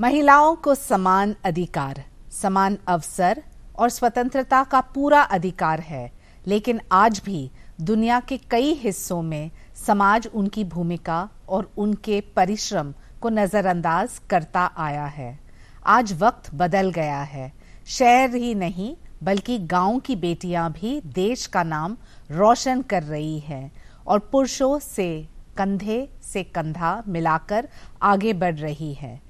महिलाओं को समान अधिकार, समान अवसर और स्वतंत्रता का पूरा अधिकार है, लेकिन आज भी दुनिया के कई हिस्सों में समाज उनकी भूमिका और उनके परिश्रम को नजरअंदाज करता आया है। आज वक्त बदल गया है। शहर ही नहीं बल्कि गांव की बेटियां भी देश का नाम रोशन कर रही हैं और पुरुषों से कंधे से कंधा मिलाकर आगे बढ़ रही है।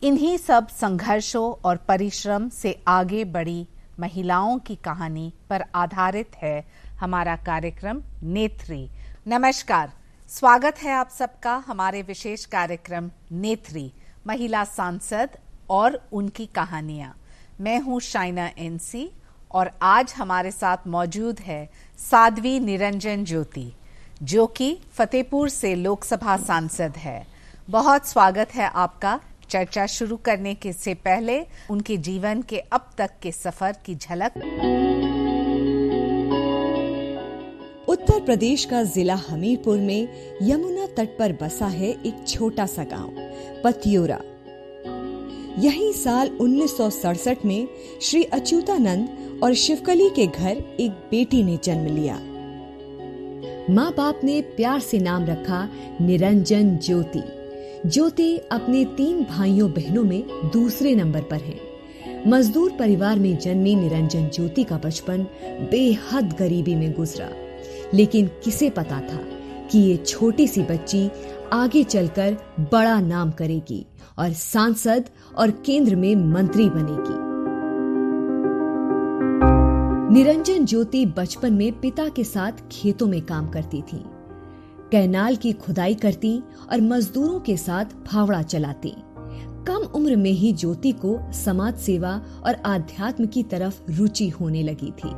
इन्हीं सब संघर्षों और परिश्रम से आगे बढ़ी महिलाओं की कहानी पर आधारित है हमारा कार्यक्रम नेत्री। नमस्कार, स्वागत है आप सबका हमारे विशेष कार्यक्रम नेत्री, महिला सांसद और उनकी कहानियां। मैं हूं शाइना एनसी और आज हमारे साथ मौजूद है साध्वी निरंजन ज्योति, जो कि फतेहपुर से लोकसभा सांसद है। बहुत स्वागत है आपका। चर्चा शुरू करने के से पहले उनके जीवन के अब तक के सफर की झलक। उत्तर प्रदेश का जिला हमीरपुर में यमुना तट पर बसा है एक छोटा सा गांव पतियोरा। यहीं साल 1967 में श्री अच्युतानंद और शिवकली के घर एक बेटी ने जन्म लिया। माँ बाप ने प्यार से नाम रखा निरंजन ज्योति। ज्योति अपने 3 भाइयों बहनों में दूसरे नंबर पर है। मजदूर परिवार में जन्मी निरंजन ज्योति का बचपन बेहद गरीबी में गुजरा, लेकिन किसे पता था कि ये छोटी सी बच्ची आगे चलकर बड़ा नाम करेगी और सांसद और केंद्र में मंत्री बनेगी। निरंजन ज्योति बचपन में पिता के साथ खेतों में काम करती थी। कैनाल की खुदाई करती और मजदूरों के साथ फावड़ा चलाती। कम उम्र में ही ज्योति को समाज सेवा और आध्यात्म की तरफ रुचि होने लगी थी,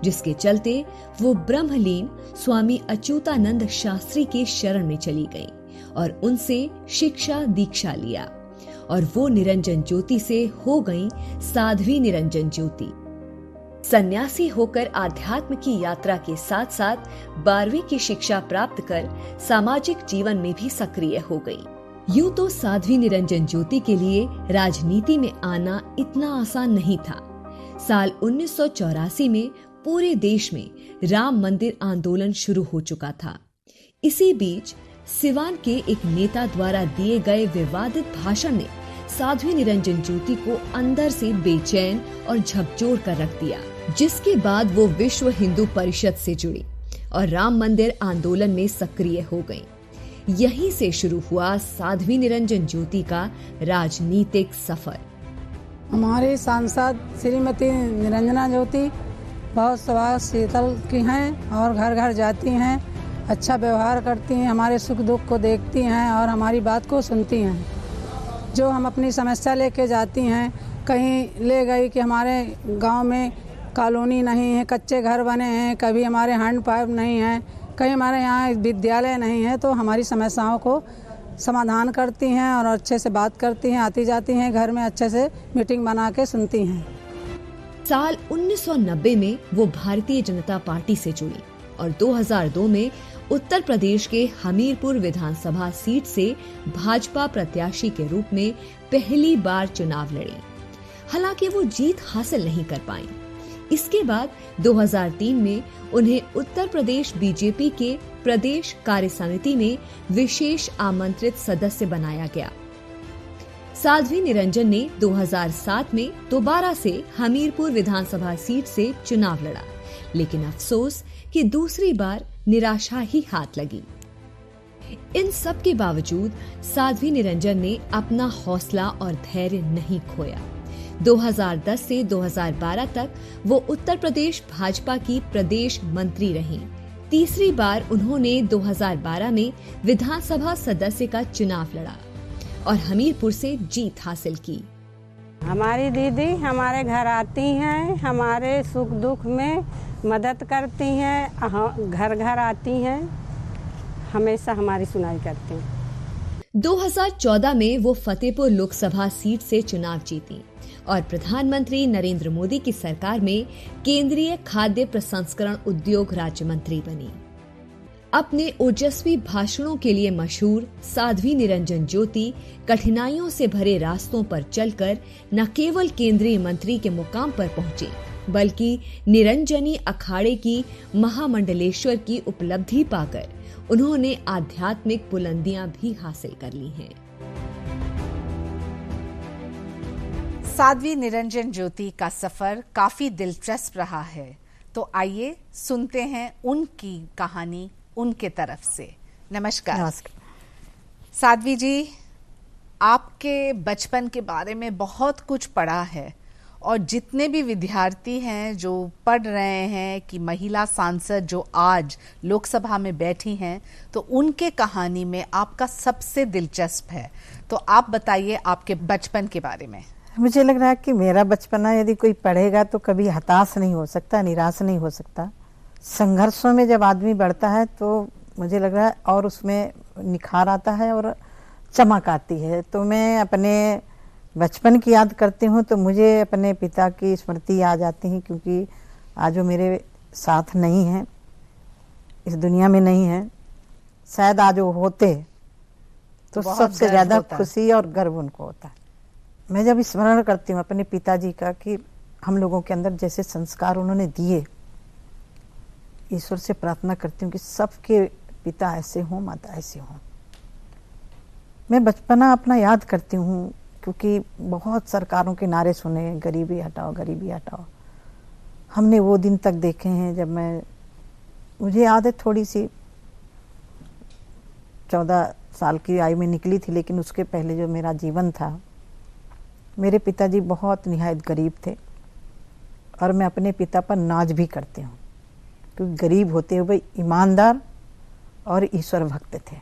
जिसके चलते वो ब्रह्मलीन स्वामी अच्युतानंद शास्त्री के शरण में चली गई और उनसे शिक्षा दीक्षा लिया और वो निरंजन ज्योति से हो गई साध्वी निरंजन ज्योति। सन्यासी होकर आध्यात्म की यात्रा के साथ साथ 12वीं की शिक्षा प्राप्त कर सामाजिक जीवन में भी सक्रिय हो गई। यूं तो साध्वी निरंजन ज्योति के लिए राजनीति में आना इतना आसान नहीं था। साल 1984 में पूरे देश में राम मंदिर आंदोलन शुरू हो चुका था। इसी बीच सिवान के एक नेता द्वारा दिए गए विवादित भाषण ने साध्वी निरंजन ज्योति को अंदर से बेचैन और झकझोर कर रख दिया, जिसके बाद वो विश्व हिंदू परिषद से जुड़ी और राम मंदिर आंदोलन में सक्रिय हो गईं। यहीं से शुरू हुआ साध्वी निरंजन ज्योति का राजनीतिक सफर। हमारी सांसद श्रीमती निरंजना ज्योति बहुत स्वभाव शीतल की हैं और घर घर जाती हैं, अच्छा व्यवहार करती हैं, हमारे सुख दुख को देखती हैं और हमारी बात को सुनती हैं। जो हम अपनी समस्या लेके जाती हैं, कहीं ले गई कि हमारे गांव में कॉलोनी नहीं है, कच्चे घर बने हैं, कभी हमारे हैंडपंप नहीं है, कहीं हमारे यहाँ विद्यालय नहीं है, तो हमारी समस्याओं को समाधान करती हैं और अच्छे से बात करती हैं, आती जाती हैं घर में, अच्छे से मीटिंग बना के सुनती हैं। साल 1990 में वो भारतीय जनता पार्टी से जुड़ी और 2002 में उत्तर प्रदेश के हमीरपुर विधानसभा सीट से भाजपा प्रत्याशी के रूप में पहली बार चुनाव लड़ी। हालांकि वो जीत हासिल नहीं कर पाई। इसके बाद 2003 में उन्हें उत्तर प्रदेश बीजेपी के प्रदेश कार्य समिति में विशेष आमंत्रित सदस्य बनाया गया। साध्वी निरंजन ने 2007 में दोबारा से हमीरपुर विधानसभा सीट से चुनाव लड़ा, लेकिन अफसोस कि दूसरी बार निराशा ही हाथ लगी। इन सब के बावजूद साध्वी निरंजन ने अपना हौसला और धैर्य नहीं खोया। 2010 से 2012 तक वो उत्तर प्रदेश भाजपा की प्रदेश मंत्री रहीं। तीसरी बार उन्होंने 2012 में विधानसभा सदस्य का चुनाव लड़ा और हमीरपुर से जीत हासिल की। हमारी दीदी हमारे घर आती हैं, हमारे सुख दुख में मदद करती हैं, घर घर आती हैं, हमेशा हमारी सुनाई करती हैं। 2014 में वो फतेहपुर लोकसभा सीट से चुनाव जीती और प्रधानमंत्री नरेंद्र मोदी की सरकार में केंद्रीय खाद्य प्रसंस्करण उद्योग राज्य मंत्री बनी। अपने ओजस्वी भाषणों के लिए मशहूर साध्वी निरंजन ज्योति कठिनाइयों से भरे रास्तों पर चलकर न केवल केंद्रीय मंत्री के मुकाम पर पहुंचे, बल्कि निरंजनी अखाड़े की महामंडलेश्वर की उपलब्धि पाकर उन्होंने आध्यात्मिक बुलंदियां भी हासिल कर ली हैं। साध्वी निरंजन ज्योति का सफर काफी दिलचस्प रहा है, तो आइए सुनते हैं उनकी कहानी उनके तरफ से। नमस्कार। नमस्कार। साध्वी जी, आपके बचपन के बारे में बहुत कुछ पढ़ा है और जितने भी विद्यार्थी हैं जो पढ़ रहे हैं कि महिला सांसद जो आज लोकसभा में बैठी हैं, तो उनके कहानी में आपका सबसे दिलचस्प है, तो आप बताइए आपके बचपन के बारे में। मुझे लग रहा है कि मेरा बचपना यदि कोई पढ़ेगा तो कभी हताश नहीं हो सकता, निराश नहीं हो सकता। संघर्षों में जब आदमी बढ़ता है तो मुझे लग रहा है और उसमें निखार आता है और चमक आती है। तो मैं अपने बचपन की याद करती हूँ तो मुझे अपने पिता की स्मृति आ जाती है, क्योंकि आज वो मेरे साथ नहीं हैं, इस दुनिया में नहीं है। शायद आज वो होते तो सबसे ज़्यादा खुशी और गर्व उनको होता है। मैं जब स्मरण करती हूँ अपने पिताजी का कि हम लोगों के अंदर जैसे संस्कार उन्होंने दिए, ईश्वर से प्रार्थना करती हूँ कि सबके पिता ऐसे हों, माता ऐसे हों। मैं बचपना अपना याद करती हूँ क्योंकि बहुत सरकारों के नारे सुने, गरीबी हटाओ, गरीबी हटाओ। हमने वो दिन तक देखे हैं जब मुझे याद है थोड़ी सी 14 साल की आयु में निकली थी, लेकिन उसके पहले जो मेरा जीवन था, मेरे पिताजी बहुत निहायत गरीब थे और मैं अपने पिता पर नाज भी करती हूँ, क्योंकि गरीब होते हुए ईमानदार और ईश्वर भक्त थे।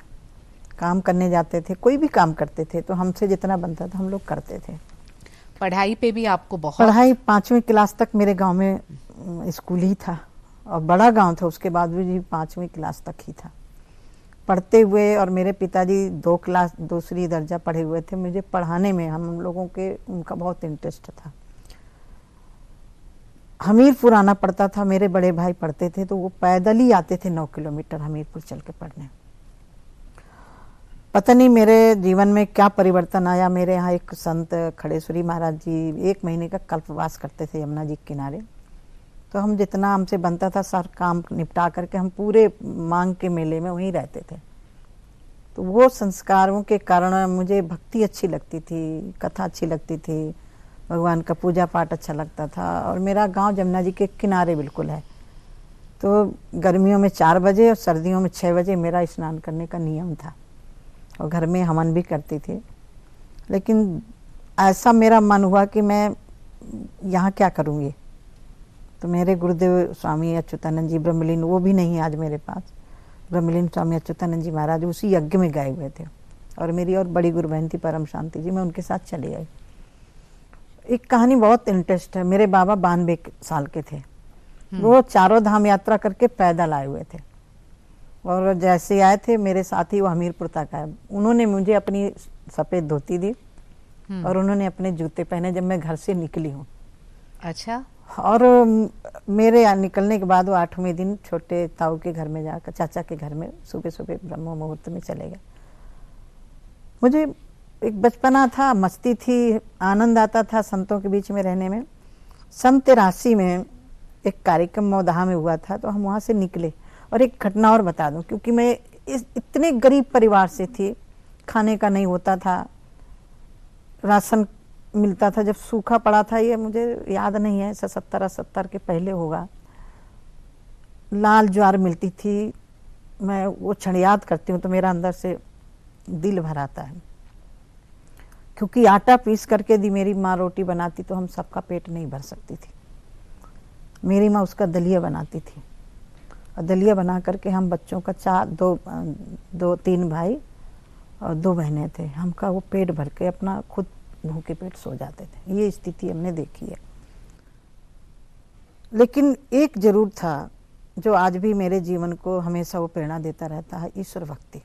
काम करने जाते थे, कोई भी काम करते थे तो हमसे जितना बनता था हम लोग करते थे। पढ़ाई पे भी आपको बहुत? पढ़ाई 5वीं क्लास तक मेरे गांव में स्कूल ही था और बड़ा गांव था, उसके बाद भी 5वीं क्लास तक ही था पढ़ते हुए। और मेरे पिताजी 2 क्लास दूसरी दर्जा पढ़े हुए थे। मुझे पढ़ाने में हम लोगों के उनका बहुत इंटरेस्ट था। हमीरपुर आना पड़ता था, मेरे बड़े भाई पढ़ते थे तो वो पैदल ही आते थे 9 किलोमीटर हमीरपुर चल के पढ़ने। पता नहीं मेरे जीवन में क्या परिवर्तन आया। मेरे यहाँ एक संत खड़ेश्वरी महाराज जी 1 महीने का कल्पवास करते थे यमुना जी के किनारे। तो हम जितना हमसे बनता था सारा काम निपटा करके हम पूरे मांग के मेले में वहीं रहते थे। तो वो संस्कारों के कारण मुझे भक्ति अच्छी लगती थी, कथा अच्छी लगती थी, भगवान का पूजा पाठ अच्छा लगता था। और मेरा गांव यमुना जी के किनारे बिल्कुल है, तो गर्मियों में 4 बजे और सर्दियों में 6 बजे मेरा स्नान करने का नियम था और घर में हवन भी करती थी। लेकिन ऐसा मेरा मन हुआ कि मैं यहाँ क्या करूँगी। तो मेरे गुरुदेव स्वामी अच्युतानंद जी ब्रह्मलीन, वो भी नहीं आज मेरे पास, ब्रह्मलीन स्वामी अच्युतानंद जी महाराज उसी यज्ञ में गए हुए थे और मेरी और बड़ी गुरु बहन थी परम शांति जी, मैं उनके साथ चली आई। एक कहानी बहुत इंटरेस्ट है। मेरे बाबा 92 साल के थे, वो चारों धाम यात्रा करके पैदल आए हुए थे और जैसे आए थे मेरे साथ ही वो हमीरपुर तक आए। उन्होंने मुझे अपनी सफ़ेद धोती दी और उन्होंने अपने जूते पहने जब मैं घर से निकली हूँ। अच्छा। और मेरे निकलने के बाद वो 8वें दिन छोटे ताऊ के घर में जाकर, चाचा के घर में सुबह सुबह ब्रह्म मुहूर्त में चले गए। मुझे एक बचपना था, मस्ती थी, आनंद आता था संतों के बीच में रहने में। सन 83 में एक कार्यक्रम मौदहा में हुआ था तो हम वहाँ से निकले। और एक घटना और बता दूं, क्योंकि मैं इतने गरीब परिवार से थी, खाने का नहीं होता था, राशन मिलता था जब सूखा पड़ा था, ये मुझे याद नहीं है, 70 के पहले होगा। लाल ज्वार मिलती थी, मैं वो क्षण याद करती हूँ तो मेरा अंदर से दिल भर आता है, क्योंकि आटा पीस करके दी मेरी माँ रोटी बनाती तो हम सबका पेट नहीं भर सकती थी। मेरी माँ उसका दलिया बनाती थी और दलिया बना करके हम बच्चों का 3 भाई और 2 बहनें थे, हमका वो पेट भर के अपना खुद भूखे पेट सो जाते थे। ये स्थिति हमने देखी है। लेकिन एक जरूर था जो आज भी मेरे जीवन को हमेशा वो प्रेरणा देता रहता है, ईश्वर भक्ति।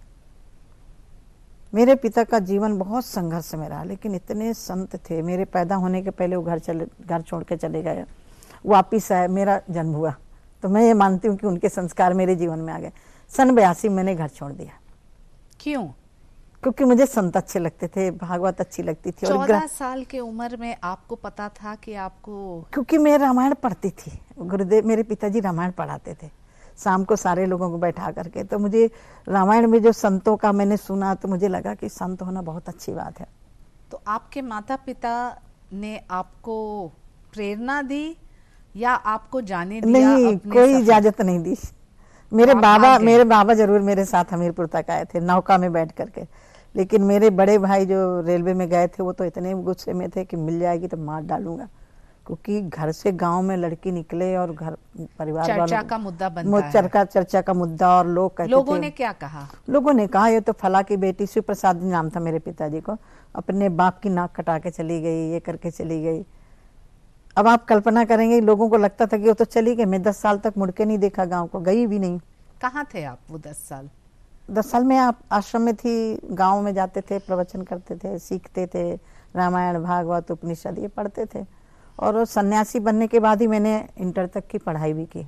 मेरे पिता का जीवन बहुत संघर्ष में रहा, लेकिन इतने संत थे। मेरे पैदा होने के पहले वो घर छोड़ के चले गए, वापिस आए, मेरा जन्म हुआ, तो मैं ये मानती हूँ कि उनके संस्कार मेरे जीवन में आ गए। सन 82 मैंने घर छोड़ दिया। क्यों? क्योंकि मुझे संत अच्छे लगते थे, भागवत अच्छी लगती थी। 14 साल के उम्र में आपको पता था कि आपको? क्योंकि मैं रामायण पढ़ती थी, गुरुदेव मेरे पिताजी रामायण पढ़ाते थे शाम को सारे लोगों को बैठा करके, तो मुझे रामायण में जो संतों का मैंने सुना तो मुझे लगा कि संत होना बहुत अच्छी बात है। तो आपके माता पिता ने आपको प्रेरणा दी या आपको जाने दिया? नहीं, कोई इजाजत नहीं दी। मेरे बाबा जरूर मेरे साथ हमीरपुर तक आए थे नौका में बैठ करके, लेकिन मेरे बड़े भाई जो रेलवे में गए थे वो तो इतने गुस्से में थे कि मिल जाएगी तो मार डालूंगा, क्योंकि घर से गांव में लड़की निकले और घर परिवार चर्चा का मुद्दा बनता है। चर्चा का मुद्दा। और लोग कहते लोगों ने क्या कहा? लोगों ने कहा ये तो फला की बेटी, शिव प्रसाद नाम था मेरे पिताजी को, अपने बाप की नाक कटा के चली गई, ये करके चली गई। अब आप कल्पना करेंगे, लोगों को लगता था कि वो तो चली गई, मैं 10 साल तक मुड़ के नहीं देखा गांव को, गई भी नहीं। कहाँ थे आप वो 10 साल? 10 साल में आप आश्रम में थी, गांव में जाते थे, प्रवचन करते थे, सीखते थे, रामायण भागवत उपनिषद ये पढ़ते थे। और सन्यासी बनने के बाद ही मैंने इंटर तक की पढ़ाई भी की,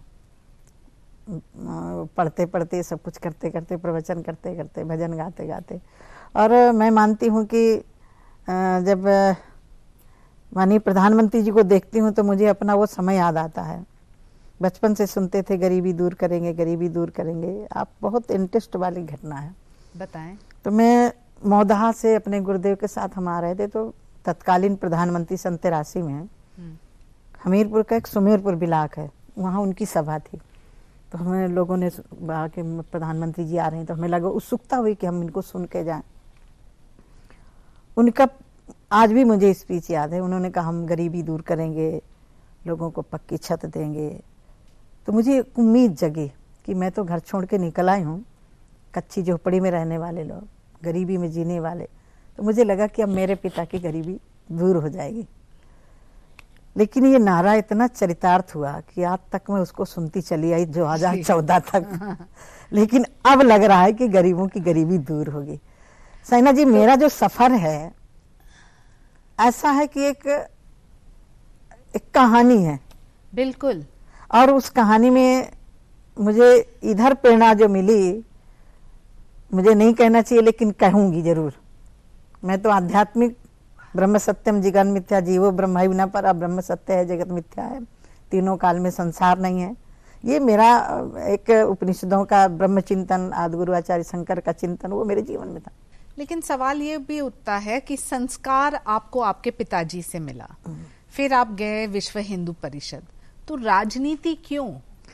पढ़ते पढ़ते सब कुछ करते करते, प्रवचन करते करते, भजन गाते गाते। और मैं मानती हूँ कि जब माननीय प्रधानमंत्री जी को देखती हूँ तो मुझे अपना वो समय याद आता है। बचपन से सुनते थे गरीबी दूर करेंगे, गरीबी दूर करेंगे। आप बहुत इंटरेस्ट वाली घटना है, बताएं। तो मैं मौदहा से अपने गुरुदेव के साथ हम आ रहे थे, तो तत्कालीन प्रधानमंत्री सन 83 में हमीरपुर का एक सुमेरपुर ब्लॉक है, वहाँ उनकी सभा थी। तो हमें लोगों ने कहा कि प्रधानमंत्री जी आ रहे हैं, तो हमें लगा उत्सुकता हुई कि हम इनको सुन के जाएं। उनका आज भी मुझे स्पीच याद है। उन्होंने कहा हम गरीबी दूर करेंगे, लोगों को पक्की छत देंगे। तो मुझे उम्मीद जगी कि मैं तो घर छोड़ के निकल आई हूँ, कच्ची झोपड़ी में रहने वाले लोग, गरीबी में जीने वाले, तो मुझे लगा कि अब मेरे पिता की गरीबी दूर हो जाएगी। लेकिन ये नारा इतना चरितार्थ हुआ कि आज तक मैं उसको सुनती चली आई 2014 तक। लेकिन अब लग रहा है कि गरीबों की गरीबी दूर होगी। साइना जी, मेरा जो सफर है ऐसा है कि एक कहानी है। बिल्कुल। और उस कहानी में मुझे इधर प्रेरणा जो मिली, मुझे नहीं कहना चाहिए लेकिन कहूंगी जरूर। मैं तो आध्यात्मिक ब्रह्म सत्यम जगत मिथ्या जीवो ब्रह्म विना पर ब्रह्म सत्य है जगत मिथ्या है, तीनों काल में संसार नहीं है। ये मेरा एक उपनिषदों का ब्रह्म चिंतन, आदिगुरु आचार्य शंकर का चिंतन, वो मेरे जीवन में था। लेकिन सवाल ये भी उठता है कि संस्कार आपको आपके पिताजी से मिला, फिर आप गए विश्व हिंदू परिषद, तो राजनीति क्यों?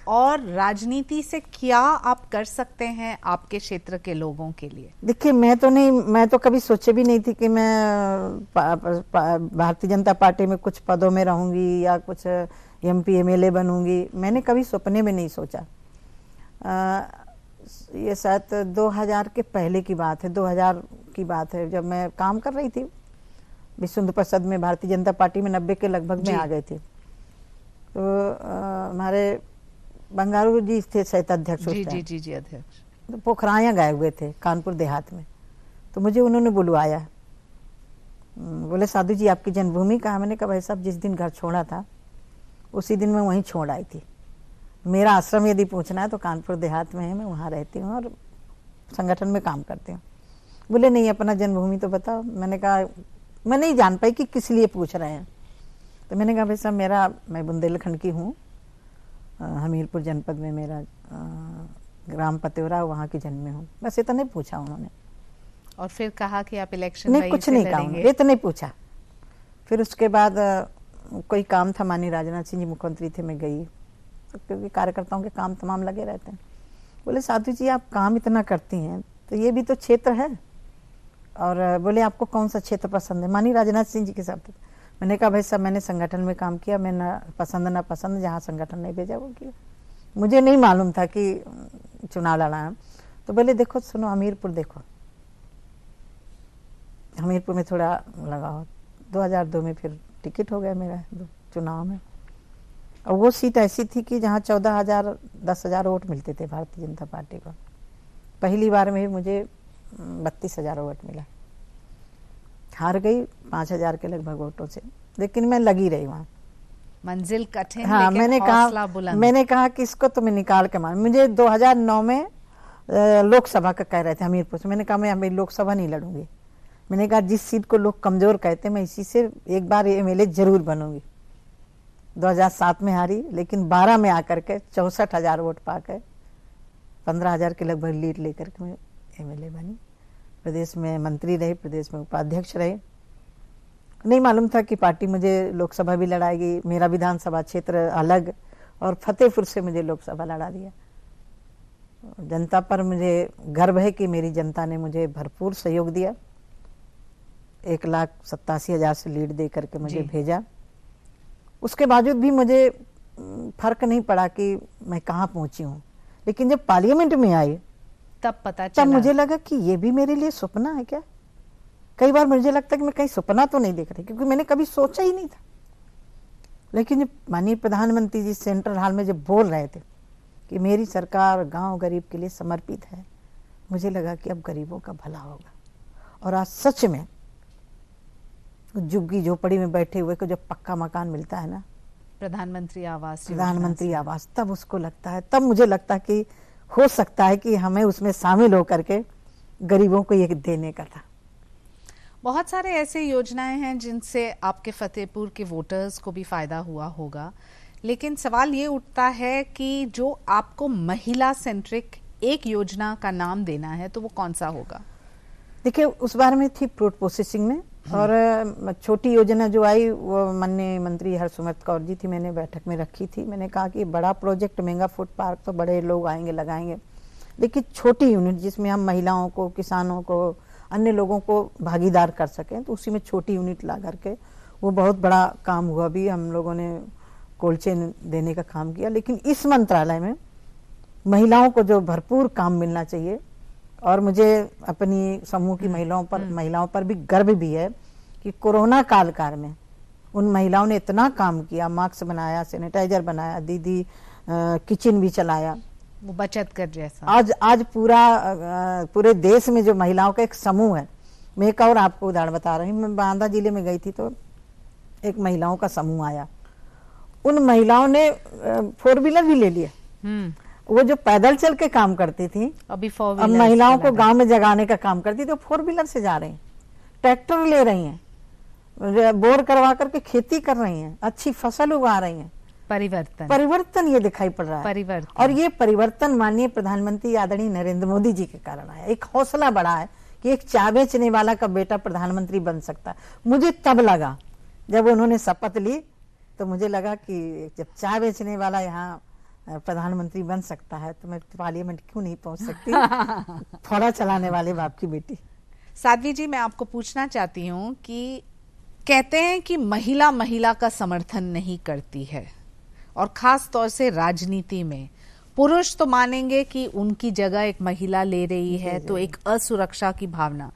और राजनीति से क्या आप कर सकते हैं आपके क्षेत्र के लोगों के लिए? देखिए, मैं तो कभी सोचे भी नहीं थी कि मैं भारतीय जनता पार्टी में कुछ पदों में रहूंगी या कुछ MP MLA बनूंगी। मैंने कभी सपने में नहीं सोचा। ये शायद 2000 के पहले की बात है, 2000 की बात है, जब मैं काम कर रही थी विश्व हिंदू परिषद में, भारतीय जनता पार्टी में 90 के लगभग में आ गए थे। तो हमारे बंगारू जी थे शायद अध्यक्ष। जी अध्यक्ष। तो पोखराया गए हुए थे कानपुर देहात में, तो मुझे उन्होंने बुलवाया। बोले साधु जी आपकी जन्मभूमि कहाँ? मैंने कहा भाई साहब जिस दिन घर छोड़ा था उसी दिन मैं वहीं छोड़ आई थी। मेरा आश्रम यदि पूछना है तो कानपुर देहात में है, मैं वहाँ रहती हूँ और संगठन में काम करती हूँ। बोले नहीं अपना जन्मभूमि तो बताओ। मैंने कहा मैं नहीं जान पाई कि किस लिए पूछ रहे हैं। तो मैंने कहा भाई साहब मैं बुंदेलखंड की हूँ, हमीरपुर जनपद में मेरा ग्राम पतेवरा, वहाँ की जन्मे हूँ। बस इतना नहीं पूछा उन्होंने। और फिर कहा कि आप इलेक्शन नहीं, कुछ नहीं कहा, इतना नहीं पूछा। फिर उसके बाद कोई काम था, माननीय राजनाथ सिंह जी मुख्यमंत्री थे, मैं गई, क्योंकि कार्यकर्ताओं के काम तमाम लगे रहते हैं। बोले साधु जी आप काम इतना करती हैं तो ये भी तो क्षेत्र है। और बोले आपको कौन सा क्षेत्र पसंद है? माननीय राजनाथ सिंह जी के साथ। मैंने कहा भाई साहब मैंने संगठन में काम किया, मैं ना पसंद जहाँ संगठन नहीं भेजा वो किया। मुझे नहीं मालूम था कि चुनाव लड़ा है। तो बोले देखो सुनो, हमीरपुर देखो, हमीरपुर में थोड़ा लगाओ। 2002 में फिर टिकट हो गया मेरा चुनाव में। और वो सीट ऐसी थी कि जहाँ 14,000 10,000 वोट मिलते थे भारतीय जनता पार्टी को। पहली बार में ही मुझे 32,000 वोट मिला। हार गई 5,000 के लगभग वोटों से, लेकिन मैं लगी रही वहाँ। मंजिल कठिन, हाँ, लेकिन हौसला बुलंद। मैंने कहा कि इसको तो मैं निकाल के मार। मुझे 2009 में लोकसभा का कह रहे थे हमीरपुर से। मैंने कहा मैं अभी लोकसभा नहीं लड़ूंगी। मैंने कहा जिस सीट को लोग कमजोर कहते हैं मैं इसी से एक बार एमएलए जरूर बनूंगी। 2007 में हारी, लेकिन 12 में आकर के 64,000 वोट पाकर 15,000 के लगभग लीड लेकर के मैं एमएलए बनी। प्रदेश में मंत्री रही, प्रदेश में उपाध्यक्ष रहे। नहीं मालूम था कि पार्टी मुझे लोकसभा भी लड़ाएगी। मेरा विधानसभा क्षेत्र अलग और फतेहपुर से मुझे लोकसभा लड़ा दिया। जनता पर मुझे गर्व है कि मेरी जनता ने मुझे भरपूर सहयोग दिया। 1,87,000 से लीड दे करके मुझे भेजा। उसके बावजूद भी मुझे फर्क नहीं पड़ा कि मैं कहाँ पहुंची हूँ। लेकिन जब पार्लियामेंट में आई तब पता चला, तब मुझे लगा कि ये भी मेरे लिए सपना है क्या। कई बार मुझे लगता है कि मैं कहीं सपना तो नहीं देख रही, क्योंकि मैंने कभी सोचा ही नहीं था। लेकिन जब माननीय प्रधानमंत्री जी सेंट्रल हॉल में जब बोल रहे थे कि मेरी सरकार गांव गरीब के लिए समर्पित है, मुझे लगा कि अब गरीबों का भला होगा। और आज सच में झुग्गी झोपड़ी में बैठे हुए को जब पक्का मकान मिलता है ना, प्रधानमंत्री आवास तब उसको लगता है, तब मुझे लगता है कि हो सकता है कि हमें उसमें शामिल होकर के गरीबों को ये देने का था। बहुत सारे ऐसे योजनाएं हैं जिनसे आपके फतेहपुर के वोटर्स को भी फायदा हुआ होगा, लेकिन सवाल ये उठता है कि जो आपको महिला सेंट्रिक एक योजना का नाम देना है तो वो कौन सा होगा? देखिए, उस बार में थी फ्रूट प्रोसेसिंग में, और छोटी योजना जो आई वो माननीय मंत्री हरसिमरत कौर जी थी, मैंने बैठक में रखी थी। मैंने कहा कि बड़ा प्रोजेक्ट मेगा फूड पार्क तो बड़े लोग आएंगे लगाएंगे, लेकिन छोटी यूनिट जिसमें हम महिलाओं को, किसानों को, अन्य लोगों को भागीदार कर सकें, तो उसी में छोटी यूनिट ला करके वो बहुत बड़ा काम हुआ। भी हम लोगों ने कोल्ड चेन देने का काम किया। लेकिन इस मंत्रालय में महिलाओं को जो भरपूर काम मिलना चाहिए, और मुझे अपनी समूह की महिलाओं पर भी गर्व भी है कि कोरोना काल में उन महिलाओं ने इतना काम किया, मास्क बनाया, सैनिटाइजर बनाया, दीदी किचन भी चलाया, वो बचत कर जैसा। आज पूरे देश में जो महिलाओं का एक समूह है। मैं एक और आपको उदाहरण बता रही हूँ। मैं बांदा जिले में गई थी तो एक महिलाओं का समूह आया। उन महिलाओं ने 4 व्हीलर भी ले लिया। वो जो पैदल चल के काम करती थी, अभी अब महिलाओं को गांव में जगाने का काम करती थी, तो 4 व्हीलर से जा रही हैं, ट्रैक्टर ले रही हैं, बोर करवा करके खेती कर रही हैं, अच्छी फसल उगा रही हैं। परिवर्तन ये दिखाई पड़ रहा है। और ये परिवर्तन माननीय प्रधानमंत्री आदरणीय नरेंद्र मोदी जी के कारण आया। एक हौसला बढ़ा है कि एक चाय बेचने वाला का बेटा प्रधानमंत्री बन सकता है। मुझे तब लगा जब उन्होंने शपथ ली, तो मुझे लगा कि जब चाय बेचने वाला यहाँ प्रधानमंत्री बन सकता है तो मैं पार्लियामेंट क्यों नहीं पहुंच सकती। थोड़ा चलाने वाले बाप की बेटी। साध्वी जी, मैं आपको पूछना चाहती हूँ कि कहते हैं कि महिला का समर्थन नहीं करती है, और खास तौर से राजनीति में पुरुष तो मानेंगे कि उनकी जगह एक महिला ले रही है, तो एक असुरक्षा की भावना।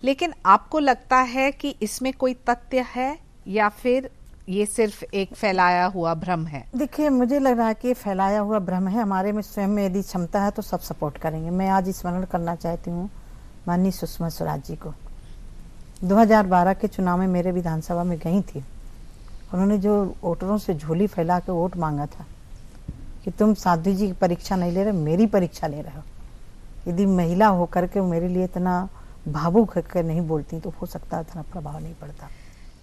लेकिन आपको लगता है कि इसमें कोई तथ्य है या फिर ये सिर्फ एक फैलाया हुआ भ्रम है? देखिए, मुझे लग रहा है कि फैलाया हुआ भ्रम है। हमारे में स्वयं में यदि क्षमता है तो सब सपोर्ट करेंगे। मैं आज स्मरण करना चाहती हूँ माननीय सुषमा स्वराज जी को। 2012 के चुनाव में मेरे विधानसभा में गई थी। उन्होंने जो वोटरों से झोली फैला के वोट मांगा था कि तुम साध्वी जी की परीक्षा नहीं ले रहे, मेरी परीक्षा ले रहे हो। यदि महिला होकर के मेरे लिए इतना भावुक होकर नहीं बोलती तो हो सकता है इतना प्रभाव नहीं पड़ता।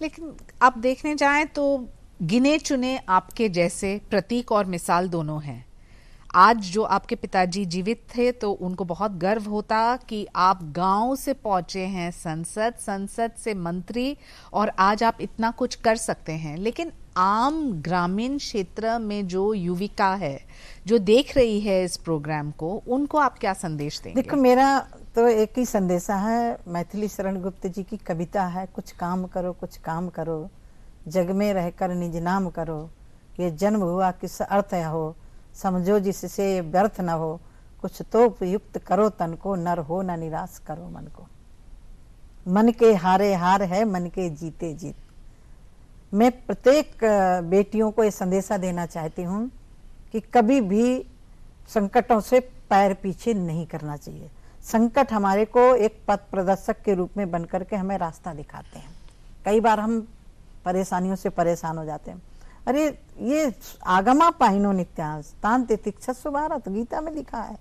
लेकिन आप देखने जाएं तो गिने चुने आपके जैसे प्रतीक और मिसाल दोनों हैं। आज जो आपके पिताजी जीवित थे तो उनको बहुत गर्व होता कि आप गांव से पहुंचे हैं संसद से मंत्री, और आज आप इतना कुछ कर सकते हैं। लेकिन आम ग्रामीण क्षेत्र में जो युविका है, जो देख रही है इस प्रोग्राम को, उनको आप क्या संदेश देंगे? देखो, मेरा तो एक ही संदेशा है। मैथिली शरण गुप्त जी की कविता है, कुछ काम करो, कुछ काम करो, जग में रहकर निज नाम करो, ये जन्म हुआ किस अर्थ हो, समझो जिससे ये व्यर्थ न हो, कुछ तो उपयुक्त करो तन को, नर हो न निराश करो मन को। मन के हारे हार है, मन के जीते जीत। मैं प्रत्येक बेटियों को ये संदेशा देना चाहती हूँ कि कभी भी संकटों से पैर पीछे नहीं करना चाहिए। संकट हमारे को एक पथ प्रदर्शक के रूप में बनकर के हमें रास्ता दिखाते हैं। कई बार हम परेशानियों से परेशान हो जाते हैं। अरे, ये आगमा पाइनो नित्यांश तान तितिक्षस्व भारत, गीता में लिखा है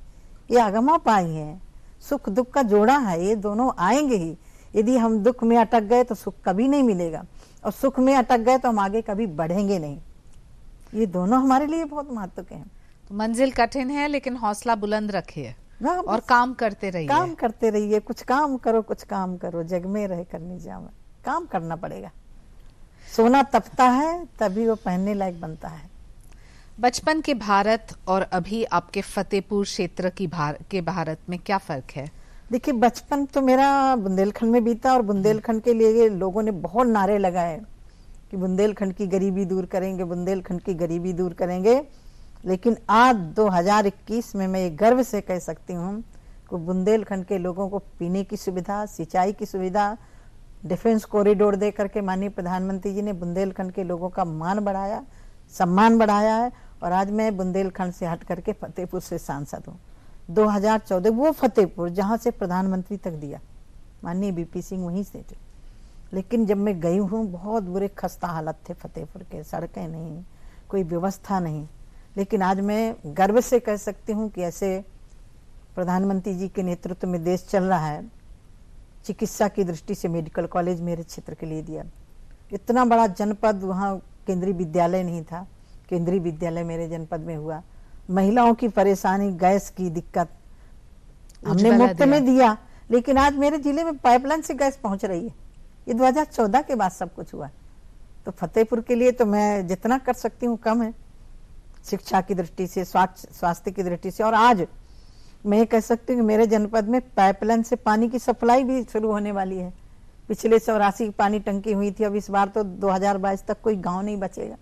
ये आगमा पाई है, सुख दुख का जोड़ा है, ये दोनों आएंगे ही। यदि हम दुख में अटक गए तो सुख कभी नहीं मिलेगा, और सुख में अटक गए तो हम आगे कभी बढ़ेंगे नहीं। ये दोनों हमारे लिए बहुत महत्व के हैं। तो मंजिल कठिन है लेकिन हौसला बुलंद रखिए और काम करते रहिए। काम करते रहिए, कुछ काम करो, कुछ काम करो, जग में रह कर नहीं जाओ। काम करना पड़ेगा। सोना तपता है तभी वो पहनने लायक बनता है। बचपन के भारत और अभी आपके फतेहपुर क्षेत्र के भारत में क्या फर्क है? देखिए, बचपन तो मेरा बुंदेलखंड में बीता, और बुंदेलखंड के लिए लोगों ने बहुत नारे लगाए कि बुंदेलखंड की गरीबी दूर करेंगे, बुंदेलखंड की गरीबी दूर करेंगे। लेकिन आज 2021 में मैं ये गर्व से कह सकती हूँ कि बुंदेलखंड के लोगों को पीने की सुविधा, सिंचाई की सुविधा, डिफेंस कॉरिडोर दे करके माननीय प्रधानमंत्री जी ने बुंदेलखंड के लोगों का मान बढ़ाया, सम्मान बढ़ाया है। और आज मैं बुंदेलखंड से हट करके फतेहपुर से सांसद हूँ। 2014 वो फतेहपुर जहाँ से प्रधानमंत्री तक दिया माननीय बीपी सिंह, वहीं से थे। लेकिन जब मैं गई हूँ बहुत बुरे खस्ता हालत थे फतेहपुर के, सड़कें नहीं, कोई व्यवस्था नहीं। लेकिन आज मैं गर्व से कह सकती हूँ कि ऐसे प्रधानमंत्री जी के नेतृत्व में देश चल रहा है। चिकित्सा की दृष्टि से मेडिकल कॉलेज मेरे क्षेत्र के लिए दिया। इतना बड़ा जनपद, वहाँ केंद्रीय विद्यालय नहीं था, केंद्रीय विद्यालय मेरे जनपद में हुआ। महिलाओं की परेशानी, गैस की दिक्कत हमने मुफ्त में दिया। लेकिन आज मेरे जिले में पाइपलाइन से गैस पहुंच रही है। ये 2014 के बाद सब कुछ हुआ। तो फतेहपुर के लिए तो मैं जितना कर सकती हूँ कम है, शिक्षा की दृष्टि से, स्वास्थ्य की दृष्टि से। और आज मैं ये कह सकती हूँ कि मेरे जनपद में पाइपलाइन से पानी की सप्लाई भी शुरू होने वाली है। पिछले 84 की पानी टंकी हुई थी, अब इस बार तो 2022 तक कोई गांव नहीं बचेगा।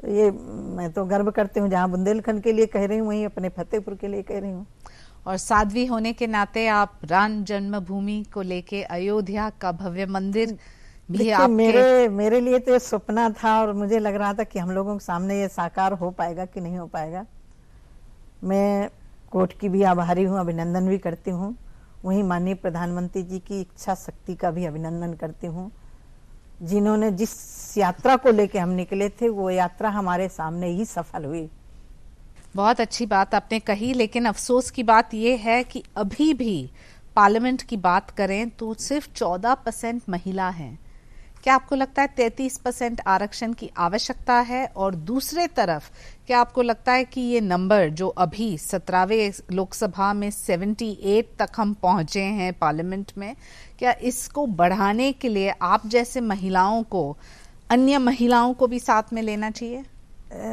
तो ये मैं तो गर्व करती हूँ, जहाँ बुंदेलखंड के लिए कह रही हूँ वहीं अपने फतेहपुर के लिए कह रही हूँ। और साध्वी होने के नाते आप राम जन्मभूमि को लेके अयोध्या का भव्य मंदिर भी आपके... मेरे लिए तो सपना था, और मुझे लग रहा था कि हम लोगों के सामने ये साकार हो पाएगा कि नहीं हो पाएगा। मैं कोर्ट की भी आभारी हूँ, अभिनंदन भी करती हूँ। वहीं माननीय प्रधानमंत्री जी की इच्छा शक्ति का भी अभिनंदन करती हूँ, जिन्होंने जिस यात्रा को लेके हम निकले थे वो यात्रा हमारे सामने ही सफल हुई। बहुत अच्छी बात आपने कही, लेकिन अफसोस की बात यह है कि अभी भी पार्लियामेंट की बात करें तो सिर्फ 14% महिला हैं। क्या आपको लगता है 33% आरक्षण की आवश्यकता है? और दूसरे तरफ क्या आपको लगता है कि ये नंबर जो अभी 17वें लोकसभा में 78 तक हम पहुंचे हैं पार्लियामेंट में, क्या इसको बढ़ाने के लिए आप जैसे महिलाओं को, अन्य महिलाओं को भी साथ में लेना चाहिए?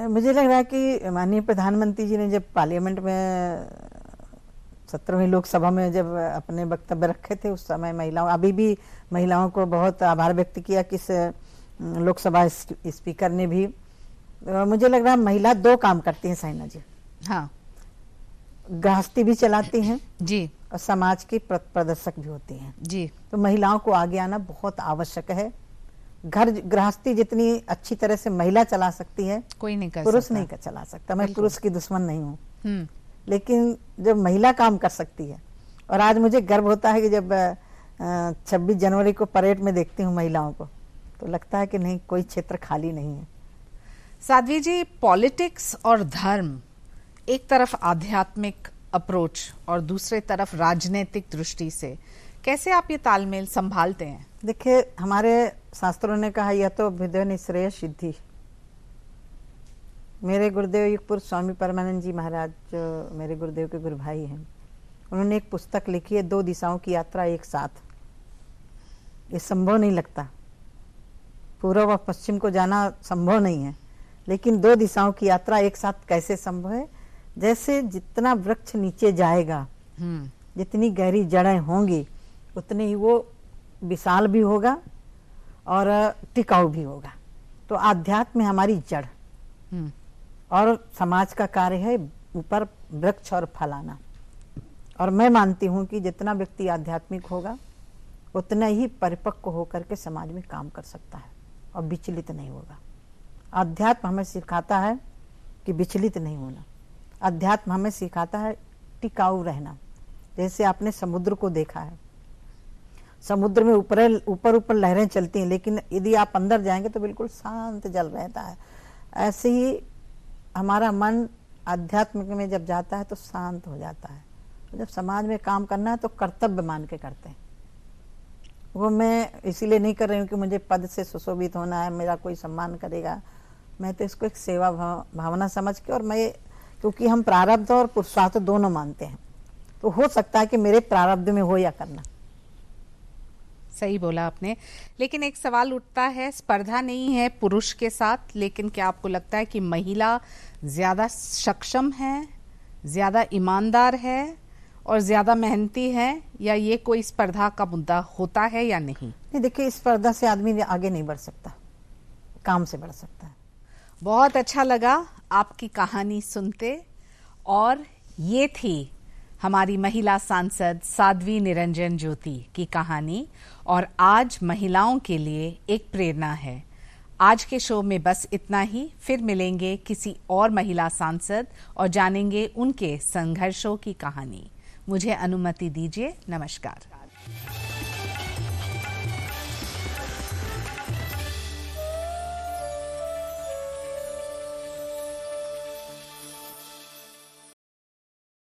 मुझे लग रहा है कि माननीय प्रधानमंत्री जी ने जब पार्लियामेंट में 17वीं लोकसभा में जब अपने वक्तव्य रखे थे, उस समय महिलाओं, अभी भी महिलाओं को बहुत आभार व्यक्त किया कि लोकसभा स्पीकर ने भी। मुझे लग रहा है महिला 2 काम करती हैं साइना जी। हाँ, गृहस्थी भी चलाती हैं जी, और समाज की प्रदर्शक भी होती हैं जी। तो महिलाओं को आगे आना बहुत आवश्यक है। घर गृहस्थी जितनी अच्छी तरह से महिला चला सकती है, कोई नहीं कर पुरुष सकता। नहीं चला सकता। मैं पुरुष की दुश्मन नहीं हूँ, लेकिन जब महिला काम कर सकती है, और आज मुझे गर्व होता है कि जब 26 जनवरी को परेड में देखती हूँ महिलाओं को, तो लगता है कि नहीं, कोई क्षेत्र खाली नहीं है। साध्वी जी, पॉलिटिक्स और धर्म, एक तरफ आध्यात्मिक अप्रोच और दूसरे तरफ राजनीतिक दृष्टि से कैसे आप ये तालमेल संभालते हैं? देखिए, हमारे शास्त्रों ने कहा यह तो विद्या निश्रेय सिद्धि। मेरे गुरुदेव युगपुर स्वामी परमानंद जी महाराज, जो मेरे गुरुदेव के गुरु भाई हैं, उन्होंने एक पुस्तक लिखी है, 2 दिशाओं की यात्रा एक साथ। ये संभव नहीं लगता, पूर्व और पश्चिम को जाना संभव नहीं है, लेकिन 2 दिशाओं की यात्रा एक साथ कैसे संभव है? जैसे जितना वृक्ष नीचे जाएगा, जितनी गहरी जड़ें होंगी, उतनी ही वो विशाल भी होगा और टिकाऊ भी होगा। तो आध्यात्म में हमारी जड़, और समाज का कार्य है ऊपर वृक्ष और फलाना। और मैं मानती हूँ कि जितना व्यक्ति आध्यात्मिक होगा उतना ही परिपक्व होकर के समाज में काम कर सकता है और विचलित नहीं होगा। अध्यात्म हमें सिखाता है कि विचलित नहीं होना। अध्यात्म हमें सिखाता है टिकाऊ रहना। जैसे आपने समुद्र को देखा है, समुद्र में ऊपर लहरें चलती हैं, लेकिन यदि आप अंदर जाएंगे तो बिल्कुल शांत जल रहता है। ऐसे ही हमारा मन आध्यात्म में जब जाता है तो शांत हो जाता है, तो जब समाज में काम करना है तो कर्तव्य मान के करते हैं। वो मैं इसीलिए नहीं कर रही हूँ कि मुझे पद से सुशोभित होना है, मेरा कोई सम्मान करेगा। मैं तो इसको एक सेवा भावना समझ के, और मैं क्योंकि हम प्रारब्ध और पुरुषार्थ दोनों मानते हैं, तो हो सकता है कि मेरे प्रारब्ध में हो या करना। सही बोला आपने। लेकिन एक सवाल उठता है, स्पर्धा नहीं है पुरुष के साथ, लेकिन क्या आपको लगता है कि महिला ज्यादा सक्षम है, ज्यादा ईमानदार है और ज्यादा मेहनती है, या ये कोई स्पर्धा का मुद्दा होता है या नहीं? नहीं, देखिए स्पर्धा से आदमी आगे नहीं बढ़ सकता, काम से बढ़ सकता है। बहुत अच्छा लगा आपकी कहानी सुनते, और ये थी हमारी महिला सांसद साध्वी निरंजन ज्योति की कहानी, और आज महिलाओं के लिए एक प्रेरणा है। आज के शो में बस इतना ही, फिर मिलेंगे किसी और महिला सांसद और जानेंगे उनके संघर्षों की कहानी। मुझे अनुमति दीजिए, नमस्कार।